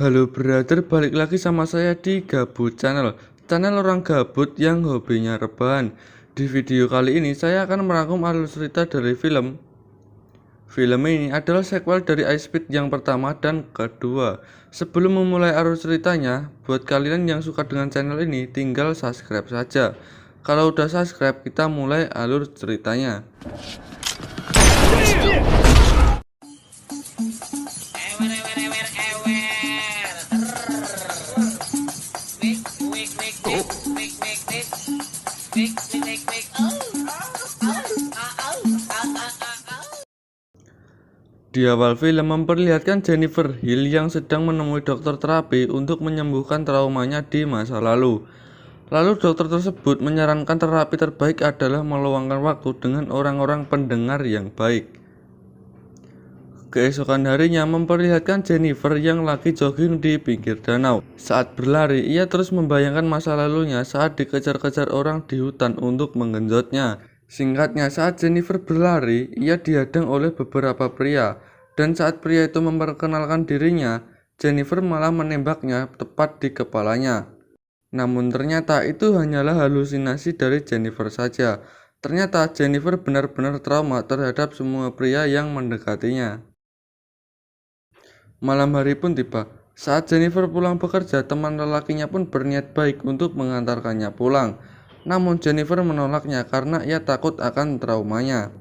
Halo brother, balik lagi sama saya di Gabut Channel. Channel orang gabut yang hobinya rebahan. Di video kali ini saya akan merangkum alur cerita dari film. Film ini adalah sequel dari Ice Speed yang pertama dan kedua. Sebelum memulai alur ceritanya, buat kalian yang suka dengan channel ini, tinggal subscribe saja. Kalau udah subscribe, kita mulai alur ceritanya. Di awal film memperlihatkan Jennifer Hill yang sedang menemui dokter terapi untuk menyembuhkan traumanya di masa lalu. Lalu dokter tersebut menyarankan terapi terbaik adalah meluangkan waktu dengan orang-orang pendengar yang baik. Keesokan harinya memperlihatkan Jennifer yang lagi jogging di pinggir danau. Saat berlari, ia terus membayangkan masa lalunya saat dikejar-kejar orang di hutan untuk menggenjotnya. Singkatnya, saat Jennifer berlari, ia dihadang oleh beberapa pria. Dan saat pria itu memperkenalkan dirinya, Jennifer malah menembaknya tepat di kepalanya. Namun ternyata itu hanyalah halusinasi dari Jennifer saja. Ternyata Jennifer benar-benar trauma terhadap semua pria yang mendekatinya. Malam hari pun tiba. Saat Jennifer pulang bekerja, teman lelakinya pun berniat baik untuk mengantarkannya pulang. Namun Jennifer menolaknya karena ia takut akan traumanya.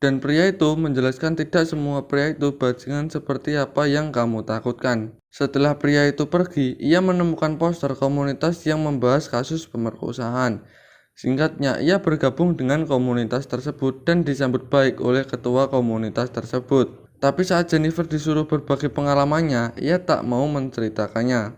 Dan pria itu menjelaskan tidak semua pria itu bajingan seperti apa yang kamu takutkan. Setelah pria itu pergi, ia menemukan poster komunitas yang membahas kasus pemerkosaan. Singkatnya, ia bergabung dengan komunitas tersebut dan disambut baik oleh ketua komunitas tersebut. Tapi saat Jennifer disuruh berbagi pengalamannya, ia tak mau menceritakannya.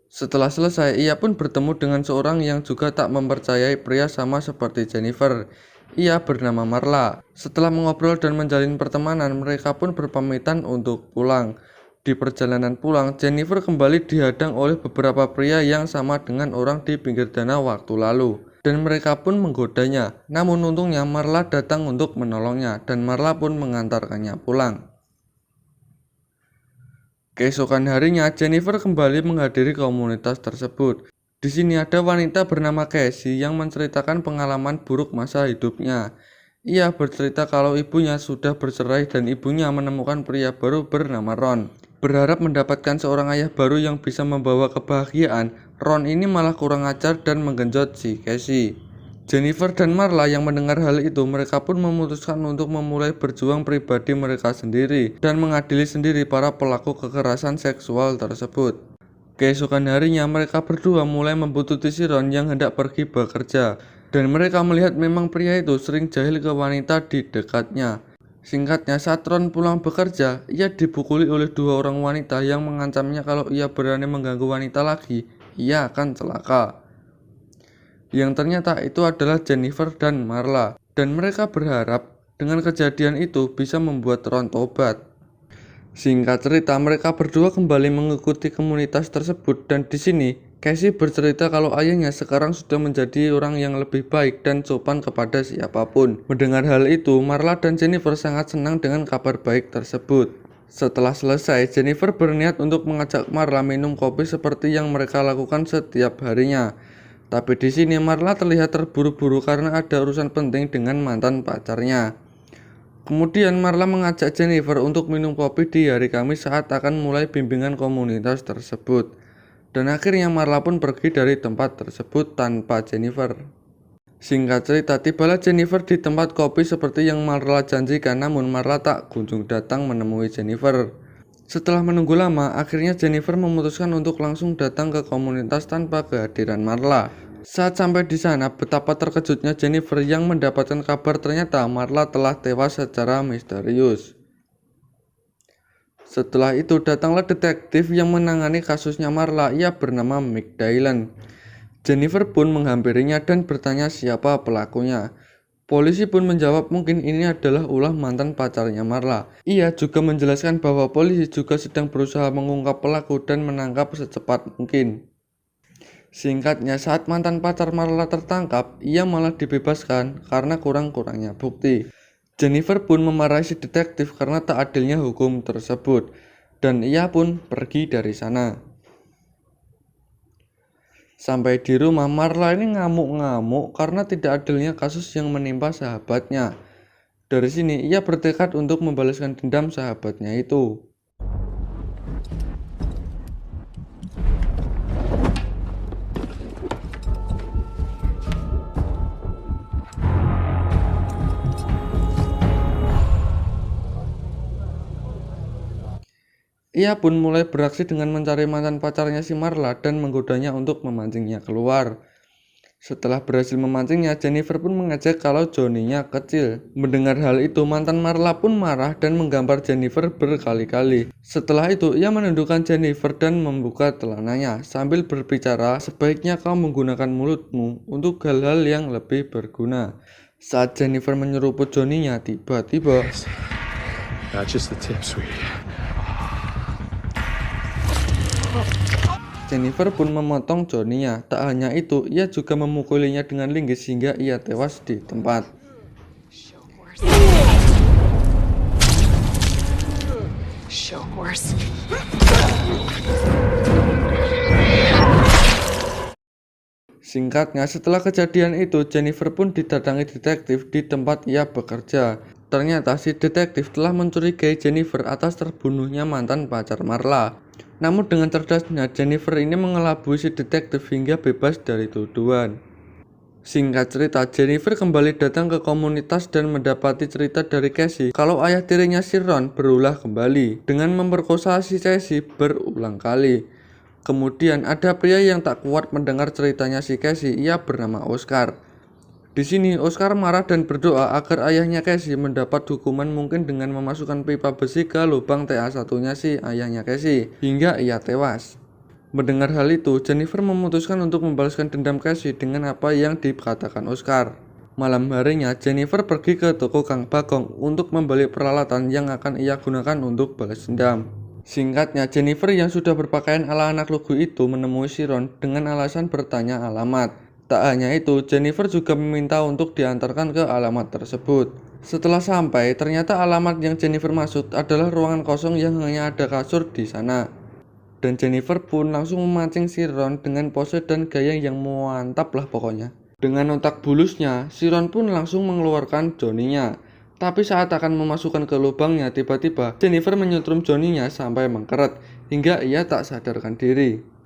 Setelah selesai, ia pun bertemu dengan seorang yang juga tak mempercayai pria sama seperti Jennifer. Ia bernama Marla. Setelah mengobrol dan menjalin pertemanan, mereka pun berpamitan untuk pulang. Di perjalanan pulang, Jennifer kembali dihadang oleh beberapa pria yang sama dengan orang di pinggir danau waktu lalu. Dan mereka pun menggodanya. Namun untungnya Marla datang untuk menolongnya dan Marla pun mengantarkannya pulang. Keesokan harinya, Jennifer kembali menghadiri komunitas tersebut. Di sini ada wanita bernama Casey yang menceritakan pengalaman buruk masa hidupnya. Ia bercerita kalau ibunya sudah bercerai dan ibunya menemukan pria baru bernama Ron. Berharap mendapatkan seorang ayah baru yang bisa membawa kebahagiaan, Ron ini malah kurang ajar dan menggenjot si Casey. Jennifer dan Marla yang mendengar hal itu, mereka pun memutuskan untuk memulai berjuang pribadi mereka sendiri dan mengadili sendiri para pelaku kekerasan seksual tersebut. Keesokan harinya mereka berdua mulai membuntuti si Ron yang hendak pergi bekerja. Dan mereka melihat memang pria itu sering jahil ke wanita di dekatnya. Singkatnya, saat Ron pulang bekerja, ia dipukuli oleh dua orang wanita yang mengancamnya kalau ia berani mengganggu wanita lagi, ia akan celaka. Yang ternyata itu adalah Jennifer dan Marla. Dan mereka berharap dengan kejadian itu bisa membuat Ron tobat. Singkat cerita, mereka berdua kembali mengikuti komunitas tersebut dan di sini Casey bercerita kalau ayahnya sekarang sudah menjadi orang yang lebih baik dan sopan kepada siapapun. Mendengar hal itu, Marla dan Jennifer sangat senang dengan kabar baik tersebut. Setelah selesai, Jennifer berniat untuk mengajak Marla minum kopi seperti yang mereka lakukan setiap harinya. Tapi di sini Marla terlihat terburu-buru karena ada urusan penting dengan mantan pacarnya. Kemudian Marla mengajak Jennifer untuk minum kopi di hari Kamis saat akan mulai bimbingan komunitas tersebut. Dan akhirnya Marla pun pergi dari tempat tersebut tanpa Jennifer. Singkat cerita, tibalah Jennifer di tempat kopi seperti yang Marla janjikan, namun Marla tak kunjung datang menemui Jennifer. Setelah menunggu lama, akhirnya Jennifer memutuskan untuk langsung datang ke komunitas tanpa kehadiran Marla. Saat sampai di sana, betapa terkejutnya Jennifer yang mendapatkan kabar ternyata Marla telah tewas secara misterius. Setelah itu datanglah detektif yang menangani kasusnya Marla, ia bernama Mick Dylan. Jennifer pun menghampirinya dan bertanya siapa pelakunya. Polisi pun menjawab mungkin ini adalah ulah mantan pacarnya Marla. Ia juga menjelaskan bahwa polisi juga sedang berusaha mengungkap pelaku dan menangkap secepat mungkin. Singkatnya, saat mantan pacar Marla tertangkap, ia malah dibebaskan karena kurang-kurangnya bukti. Jennifer pun memarahi si detektif karena tak adilnya hukum tersebut, dan ia pun pergi dari sana. Sampai di rumah, Marla ini ngamuk-ngamuk karena tidak adilnya kasus yang menimpa sahabatnya. Dari sini, ia bertekad untuk membalaskan dendam sahabatnya itu. Ia pun mulai beraksi dengan mencari mantan pacarnya si Marla dan menggodanya untuk memancingnya keluar. Setelah berhasil memancingnya, Jennifer pun mengejek kalau Johnny-nya kecil. Mendengar hal itu, mantan Marla pun marah dan menggampar Jennifer berkali-kali. Setelah itu, ia menundukkan Jennifer dan membuka celananya sambil berbicara, "Sebaiknya kau menggunakan mulutmu untuk hal-hal yang lebih berguna." Saat Jennifer menyeruput Johnny-nya, tiba-tiba Not just the tip, sweetie. Jennifer pun memotong Johnny-nya. Tak hanya itu, ia juga memukulinya dengan linggis hingga ia tewas di tempat. Singkatnya, setelah kejadian itu, Jennifer pun didatangi detektif di tempat ia bekerja. Ternyata si detektif telah mencurigai Jennifer atas terbunuhnya mantan pacar Marla. Namun dengan cerdasnya, Jennifer ini mengelabui si detektif hingga bebas dari tuduhan. Singkat cerita, Jennifer kembali datang ke komunitas dan mendapati cerita dari Casey kalau ayah tirinya si Ron berulah kembali dengan memperkosa si Casey berulang kali. Kemudian ada pria yang tak kuat mendengar ceritanya si Casey, ia bernama Oscar. Di sini Oscar marah dan berdoa agar ayahnya Casey mendapat hukuman mungkin dengan memasukkan pipa besi ke lubang TA1-nya si ayahnya Casey hingga ia tewas. Mendengar hal itu, Jennifer memutuskan untuk membalaskan dendam Casey dengan apa yang dikatakan Oscar. Malam harinya, Jennifer pergi ke toko Kang Bagong untuk membeli peralatan yang akan ia gunakan untuk balas dendam. Singkatnya, Jennifer yang sudah berpakaian ala anak lugu itu menemui si Ron dengan alasan bertanya alamat. Tak hanya itu, Jennifer juga meminta untuk diantarkan ke alamat tersebut. Setelah sampai, ternyata alamat yang Jennifer maksud adalah ruangan kosong yang hanya ada kasur di sana. Dan Jennifer pun langsung memancing si Ron dengan pose dan gaya yang mantap lah pokoknya. Dengan otak bulusnya, si Ron pun langsung mengeluarkan Johnny-nya. Tapi saat akan memasukkan ke lubangnya, tiba-tiba Jennifer menyetrum Johnny-nya sampai mengkeret hingga ia tak sadarkan diri.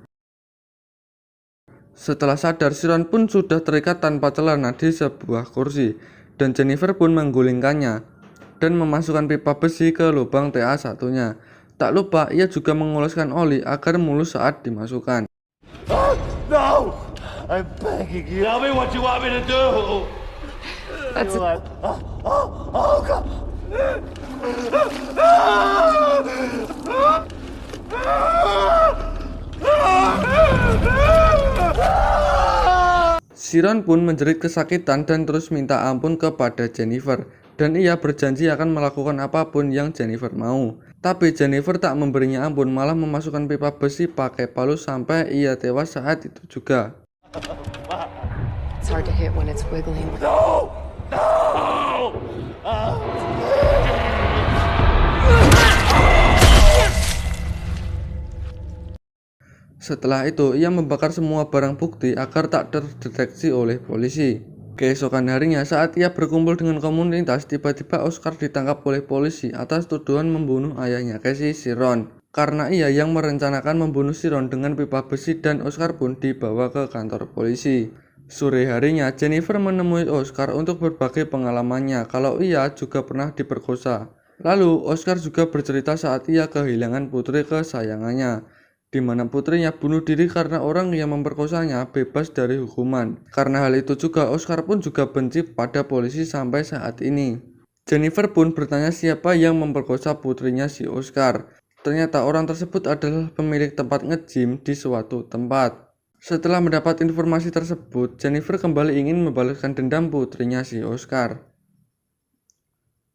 Setelah sadar, si Ron pun sudah terikat tanpa celana di sebuah kursi, dan Jennifer pun menggulingkannya dan memasukkan pipa besi ke lubang TA1-nya. Tak lupa, ia juga mengoleskan oli agar mulus saat dimasukkan. No! I'm begging you. Tell me what you want me to do. That's God. God. Si Ron pun menjerit kesakitan dan terus minta ampun kepada Jennifer, dan ia berjanji akan melakukan apapun yang Jennifer mau. Tapi Jennifer tak memberinya ampun, malah memasukkan pipa besi pakai palu sampai ia tewas saat itu juga. It's hard to hit when it's wiggling. No! No! Setelah itu, ia membakar semua barang bukti agar tak terdeteksi oleh polisi. Keesokan harinya, saat ia berkumpul dengan komunitas, tiba-tiba Oscar ditangkap oleh polisi atas tuduhan membunuh ayahnya Casey, si Ron. Karena ia yang merencanakan membunuh si Ron dengan pipa besi, dan Oscar pun dibawa ke kantor polisi. Sore harinya, Jennifer menemui Oscar untuk berbagi pengalamannya kalau ia juga pernah diperkosa. Lalu, Oscar juga bercerita saat ia kehilangan putri kesayangannya, di mana putrinya bunuh diri karena orang yang memperkosanya bebas dari hukuman. Karena hal itu juga, Oscar pun juga benci pada polisi sampai saat ini. Jennifer pun bertanya siapa yang memperkosa putrinya si Oscar. Ternyata orang tersebut adalah pemilik tempat nge-gym di suatu tempat. Setelah mendapat informasi tersebut, Jennifer kembali ingin membalaskan dendam putrinya si Oscar.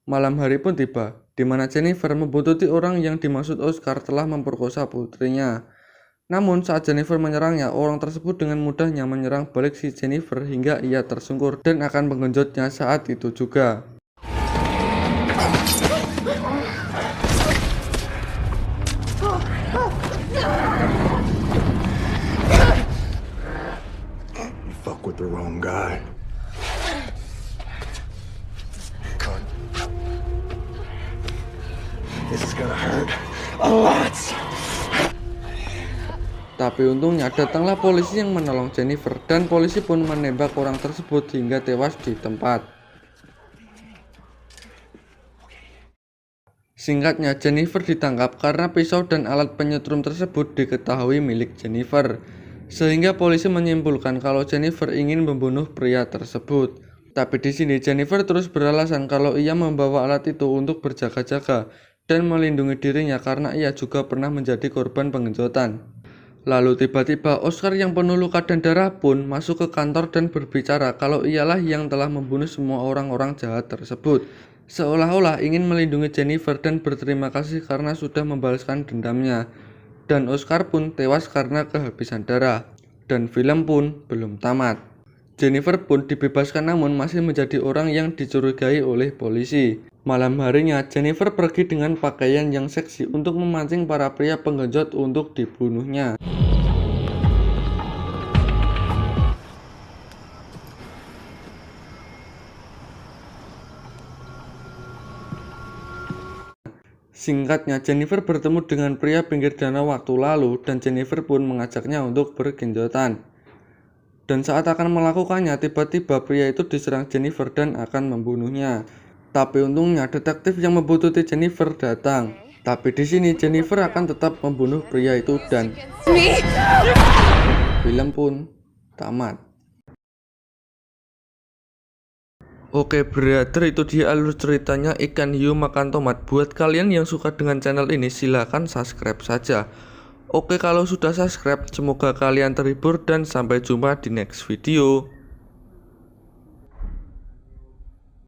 Malam hari pun tiba, di mana Jennifer membuntuti orang yang dimaksud Oscar telah memperkosa putrinya. Namun saat Jennifer menyerangnya, orang tersebut dengan mudahnya menyerang balik si Jennifer hingga ia tersungkur dan akan menggenjotnya saat itu juga. fuck with the wrong guy. Cunt. This is gonna hurt a lot. Tapi untungnya datanglah polisi yang menolong Jennifer dan polisi pun menembak orang tersebut hingga tewas di tempat. Singkatnya, Jennifer ditangkap karena pisau dan alat penyetrum tersebut diketahui milik Jennifer, sehingga polisi menyimpulkan kalau Jennifer ingin membunuh pria tersebut. Tapi di sini Jennifer terus beralasan kalau ia membawa alat itu untuk berjaga-jaga dan melindungi dirinya karena ia juga pernah menjadi korban pengencotan. Lalu tiba-tiba Oscar yang penuh luka dan darah pun masuk ke kantor dan berbicara kalau ialah yang telah membunuh semua orang-orang jahat tersebut, seolah-olah ingin melindungi Jennifer dan berterima kasih karena sudah membalaskan dendamnya. Dan Oscar pun tewas karena kehabisan darah, dan film pun belum tamat. Jennifer pun dibebaskan namun masih menjadi orang yang dicurigai oleh polisi. Malam harinya, Jennifer pergi dengan pakaian yang seksi untuk memancing para pria penggenjot untuk dibunuhnya. Singkatnya, Jennifer bertemu dengan pria pinggir danau waktu lalu dan Jennifer pun mengajaknya untuk bergenjotan. Dan saat akan melakukannya, tiba-tiba pria itu diserang Jennifer dan akan membunuhnya. Tapi untungnya detektif yang membuntuti Jennifer datang. Tapi di sini Jennifer akan tetap membunuh pria itu dan film pun tamat. Oke brother, itu dia alur ceritanya Ikan Hiu Makan Tomat. Buat kalian yang suka dengan channel ini silahkan subscribe saja. Oke, kalau sudah subscribe semoga kalian terhibur dan sampai jumpa di next video.